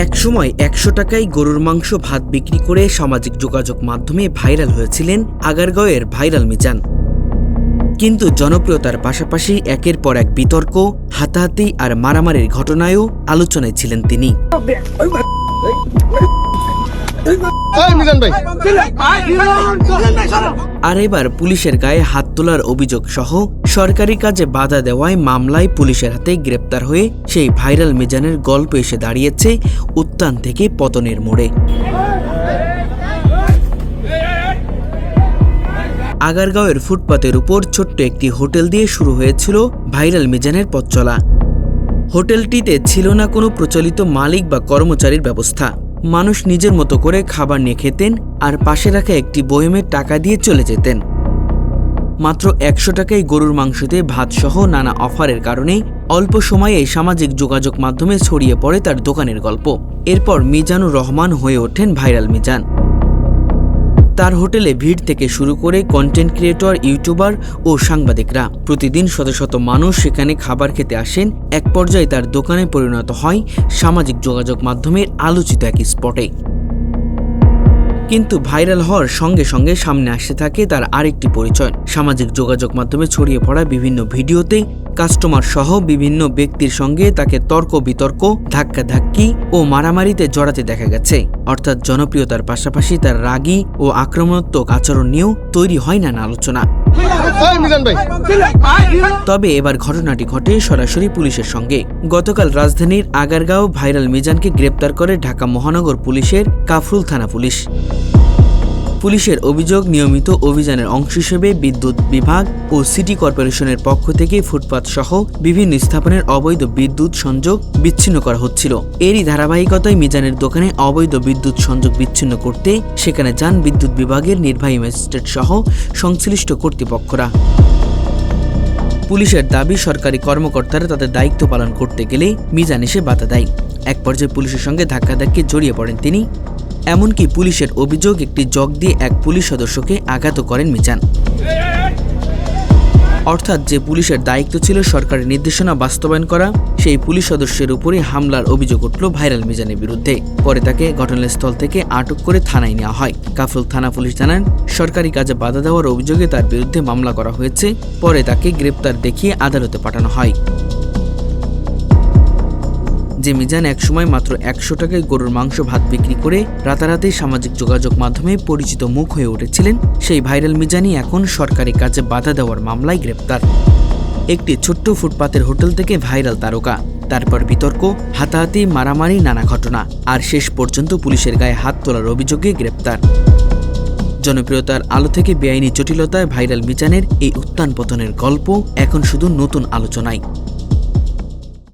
একসময় ১০০ টাকায় গরুর মাংস ভাত বিক্রি করে সামাজিক যোগাযোগ মাধ্যমে ভাইরাল হয়েছিলেন আগারগাঁওয়ের ভাইরাল মিজান। কিন্তু জনপ্রিয়তার পাশাপাশি একের পর এক বিতর্ক, হাতাহাতি আর মারামারির ঘটনায়ও আলোচনায় ছিলেন তিনি। আর এবার পুলিশের গায়ে হাত তোলার অভিযোগ সহ সরকারি কাজে বাধা দেওয়ায় মামলায় পুলিশের হাতে গ্রেপ্তার হয়ে সেই ভাইরাল মিজানের গল্প এসে দাঁড়িয়েছে উত্থান থেকে পতনের মোড়ে। আগারগাঁওয়ের ফুটপাতের উপর ছোট্ট একটি হোটেল দিয়ে শুরু হয়েছিল ভাইরাল মিজানের পথ চলা। হোটেলটিতে ছিল না কোনো প্রচলিত মালিক বা কর্মচারীর ব্যবস্থা। মানুষ নিজের মতো করে খাবার নিয়ে খেতেন আর পাশে রাখা একটি বয়মে টাকা দিয়ে চলে যেতেন। মাত্র ১০০ টাকায় গরুর মাংসতে ভাত সহ নানা অফারের কারণে অল্প সময়ে সামাজিক যোগাযোগ মাধ্যমে ছড়িয়ে পড়ে তার দোকানের গল্প। এরপর মিজানুর রহমান হয়ে ওঠেন ভাইরাল মিজান। তার হোটেলে ভিড় থেকে শুরু করে কন্টেন্ট ক্রিয়েটর, ইউটিউবার ও সাংবাদিকরা প্রতিদিন শত শত মানুষ সেখানে খাবার খেতে আসেন। এক পর্যায়ে তার দোকানে পরিণত হয় সামাজিক যোগাযোগ মাধ্যমের আলোচিত এক স্পটে। কিন্তু ভাইরাল হওয়ার সঙ্গে সঙ্গে সামনে আসতে থাকে তার আরেকটি পরিচয়। সামাজিক যোগাযোগ মাধ্যমে ছড়িয়ে পড়া বিভিন্ন ভিডিওতে কাস্টমার সহ বিভিন্ন ব্যক্তির সঙ্গে তাকে তর্ক বিতর্ক, ধাক্কাধাক্কি ও মারামারিতে জড়াতে দেখা গেছে। অর্থাৎ জনপ্রিয়তার পাশাপাশি তার রাগী ও আক্রমণাত্মক আচরণ নিয়েও তৈরি হয় নানা আলোচনা। তবে এবার ঘটনাটি ঘটে সরাসরি পুলিশের সঙ্গে। গতকাল রাজধানীর আগারগাঁও ভাইরাল মিজানকে গ্রেপ্তার করে ঢাকা মহানগর পুলিশের কাফরুল থানা পুলিশ। পুলিশের অভিযোগ, নিয়মিত অভিযানের অংশ হিসেবে বিদ্যুৎ বিভাগ ও সিটি কর্পোরেশনের পক্ষ থেকে ফুটপাত সহ বিভিন্ন স্থাপনের অবৈধ বিদ্যুৎ সংযোগ বিচ্ছিন্ন করা হচ্ছিল। এরই ধারাবাহিকতায় মিজানের দোকানে অবৈধ বিদ্যুৎ সংযোগ বিচ্ছিন্ন করতে সেখানে যান বিদ্যুৎ বিভাগের নির্বাহী ম্যাজিস্ট্রেট সহ সংশ্লিষ্ট কর্তৃপক্ষরা। পুলিশের দাবি, সরকারি কর্মকর্তারা তাদের দায়িত্ব পালন করতে গেলে মিজান এসে বাধা দেয়। এক পর্যায়ে পুলিশের সঙ্গে ধাক্কাধাক্কি জড়িয়ে পড়েন তিনি। এমনকি পুলিশের অভিযোগ, একটি জগ দিয়ে এক পুলিশ সদস্যকে আঘাত করেন মিজান। অর্থাৎ যে পুলিশের দায়িত্ব ছিল সরকারের নির্দেশনা বাস্তবায়ন করা, সেই পুলিশ সদস্যের উপরে হামলার অভিযোগ উঠল ভাইরাল মিজানের বিরুদ্ধে। পরে তাকে ঘটনাস্থল থেকে আটক করে থানায় নেওয়া হয়। কাফরুল থানা পুলিশ জানান, সরকারি কাজে বাধা দেওয়ার অভিযোগে তার বিরুদ্ধে মামলা করা হয়েছে। পরে তাকে গ্রেপ্তার দেখিয়ে আদালতে পাঠানো হয়। যে মিজান একসময় মাত্র ১০০ টাকায় গরুর মাংস ভাত বিক্রি করে রাতারাতি সামাজিক যোগাযোগ মাধ্যমে পরিচিত মুখ হয়ে উঠেছিলেন, সেই ভাইরাল মিজানই এখন সরকারি কাজে বাধা দেওয়ার মামলায় গ্রেপ্তার। একটি ছোট্ট ফুটপাতের হোটেল থেকে ভাইরাল তারকা, তারপর বিতর্ক, হাতাহাতি, মারামারি, নানা ঘটনা, আর শেষ পর্যন্ত পুলিশের গায়ে হাত তোলার অভিযোগে গ্রেপ্তার। জনপ্রিয়তার আলো থেকে বেআইনি জটিলতায় ভাইরাল মিজানের এই উত্থান পতনের গল্প এখন শুধু নতুন আলোচনায়।